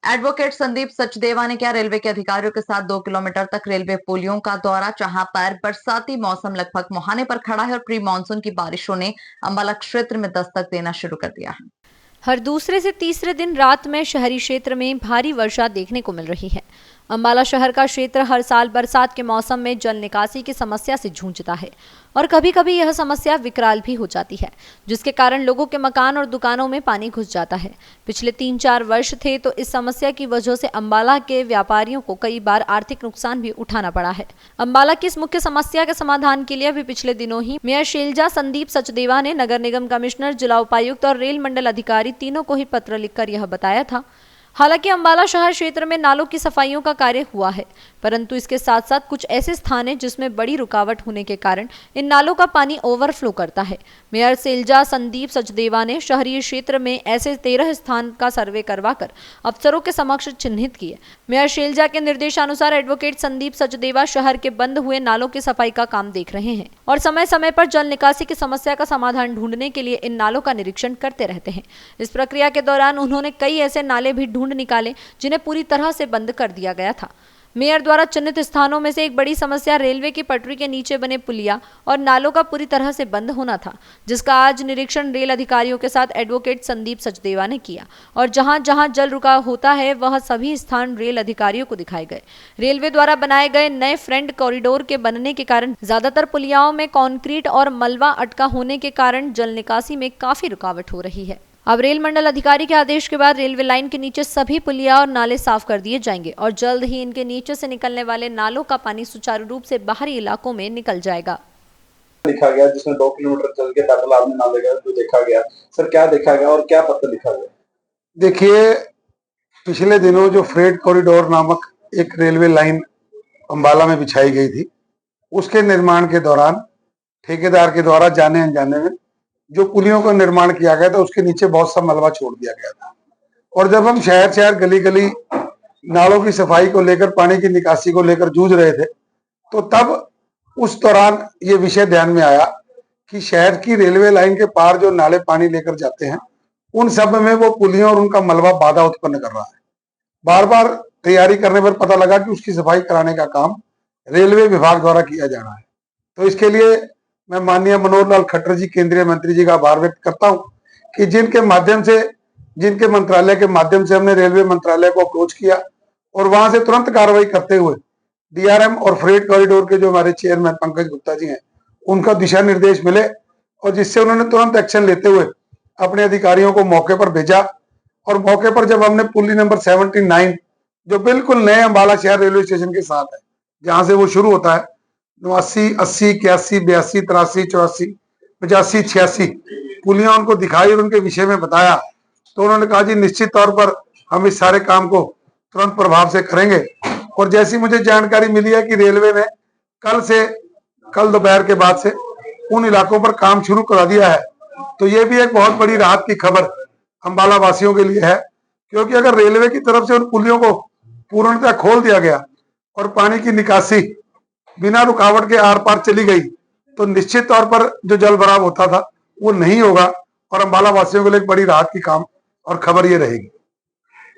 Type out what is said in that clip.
Advocate Sandeep Sachdeva ने किया railway के अधिकारियों के साथ 2 किलोमीटर तक रेलवे पुलियों का दौरा, जहां पर बरसाती मौसम लगभग मुहाने पर खड़ा है और प्री मानसून की बारिशों ने अंबाला क्षेत्र में दस्तक देना शुरू कर दिया है। हर दूसरे से तीसरे दिन रात में शहरी क्षेत्र में भारी वर्षा देखने को मिल रही है। अंबाला शहर का क्षेत्र हर साल बरसात के मौसम में जल निकासी की समस्या से जूझता है और कभी कभी यह समस्या विकराल भी हो जाती है, जिसके कारण लोगों के मकान और दुकानों में पानी घुस जाता है। पिछले 3-4 वर्ष थे तो इस समस्या की वजह से अंबाला के व्यापारियों को कई बार आर्थिक नुकसान भी उठाना पड़ा है। अंबाला की इस मुख्य समस्या के समाधान के लिए अभी पिछले दिनों ही मेयर शैलजा संदीप सचदेवा ने नगर निगम कमिश्नर, जिला उपायुक्त और रेल मंडल अधिकारी तीनों को ही पत्र लिखकर यह बताया था। हालांकि अंबाला शहर क्षेत्र में नालों की सफाइयों का कार्य हुआ है, परंतु इसके साथ साथ कुछ ऐसे स्थान हैं जिसमें बड़ी रुकावट होने के कारण इन नालों का पानी ओवरफ्लो करता है। मेयर शैलजा संदीप सचदेवा ने शहरी क्षेत्र में ऐसे 13 स्थान का सर्वे करवाकर अफसरों के समक्ष चिन्हित किए। मेयर शैलजा के निर्देशानुसार एडवोकेट संदीप सचदेवा शहर के बंद हुए नालों की सफाई का काम देख रहे हैं और समय समय पर जल निकासी की समस्या का समाधान ढूंढने के लिए इन नालों का निरीक्षण करते रहते हैं। इस प्रक्रिया के दौरान उन्होंने कई ऐसे नाले भी ढूंढ निकाले जिन्हें पूरी तरह से बंद कर दिया गया था। मेयर द्वारा चिन्हित स्थानों में से एक बड़ी समस्या रेलवे की पटरी के नीचे बने पुलिया और नालों का पूरी तरह से बंद होना था, जिसका आज निरीक्षण रेल अधिकारियों के साथ एडवोकेट संदीप सचदेवा ने किया और जहां जहां जल रुका होता है वह सभी स्थान रेल अधिकारियों को दिखाए गए। रेलवे द्वारा बनाए गए नए फ्रंट कॉरिडोर के बनने के कारण ज्यादातर पुलियाओं में कंक्रीट और मलबा अटका होने के कारण जल निकासी में काफी रुकावट हो रही है। अब रेल मंडल अधिकारी के आदेश के बाद रेलवे लाइन के नीचे सभी पुलिया और नाले साफ कर दिए जाएंगे और जल्द ही इनके नीचे से निकलने वाले नालों का पानी सुचारू रूप से बाहरी इलाकों में निकल जाएगा। लिखा गया जिसमें 2 किलोमीटर चल के पैदल आदमी नाले गए, जो देखा गया सर, क्या देखा गया और क्या पत्र लिखा गया? देखिए, पिछले दिनों जो फ्रेट कॉरिडोर नामक एक रेलवे लाइन अंबाला में बिछाई गई थी, उसके निर्माण के दौरान ठेकेदार के द्वारा जाने अनजाने में जो पुलियों का निर्माण किया गया था उसके नीचे बहुत सा मलबा छोड़ दिया गया था। और जब हम शहर शहर गली गली नालों की सफाई को लेकर, पानी की निकासी को लेकर जूझ रहे थे, तो तब उस दौरान ये विषय ध्यान में आया कि शहर की रेलवे लाइन के पार जो नाले पानी लेकर जाते हैं उन सब में वो पुलियों और उनका मलबा बाधा उत्पन्न कर रहा है। बार बार तैयारी करने पर पता लगा कि उसकी सफाई कराने का काम रेलवे विभाग द्वारा किया जाना है। तो इसके लिए मैं माननीय मनोहर लाल खट्टर जी, केंद्रीय मंत्री जी का आभार व्यक्त करता हूं कि जिनके मंत्रालय के माध्यम से हमने रेलवे मंत्रालय को अप्रोच किया और वहां से तुरंत कार्रवाई करते हुए डीआरएम और फ्रेट कॉरिडोर के जो हमारे चेयरमैन पंकज गुप्ता जी हैं उनका दिशा निर्देश मिले और जिससे उन्होंने तुरंत एक्शन लेते हुए अपने अधिकारियों को मौके पर भेजा। और मौके पर जब हमने पुली नंबर 79 जो बिल्कुल नए अंबाला शहर रेलवे स्टेशन के साथ है, जहां से वो शुरू होता है, 89, 80, 81, 82, 83, 84, 85, 86 पुलियां उनको दिखाई और उनके विषय में बताया, तो उन्होंने कहा जी निश्चित तौर पर हम इस सारे काम को तुरंत प्रभाव से करेंगे। और जैसी मुझे जानकारी मिली है कि रेलवे ने कल दोपहर के बाद से उन इलाकों पर काम शुरू करा दिया है, तो ये भी एक बहुत बड़ी राहत की खबर अंबाला वासियों के लिए है, क्योंकि अगर रेलवे की तरफ से उन पुलियों को पूर्णतः खोल दिया गया और पानी की निकासी बिना रुकावट के आर पार चली गई तो निश्चित तौर पर जो जल भराव होता था वो नहीं होगा और अंबाला वासियों के लिए एक बड़ी राहत की काम और खबर ये रहेगी।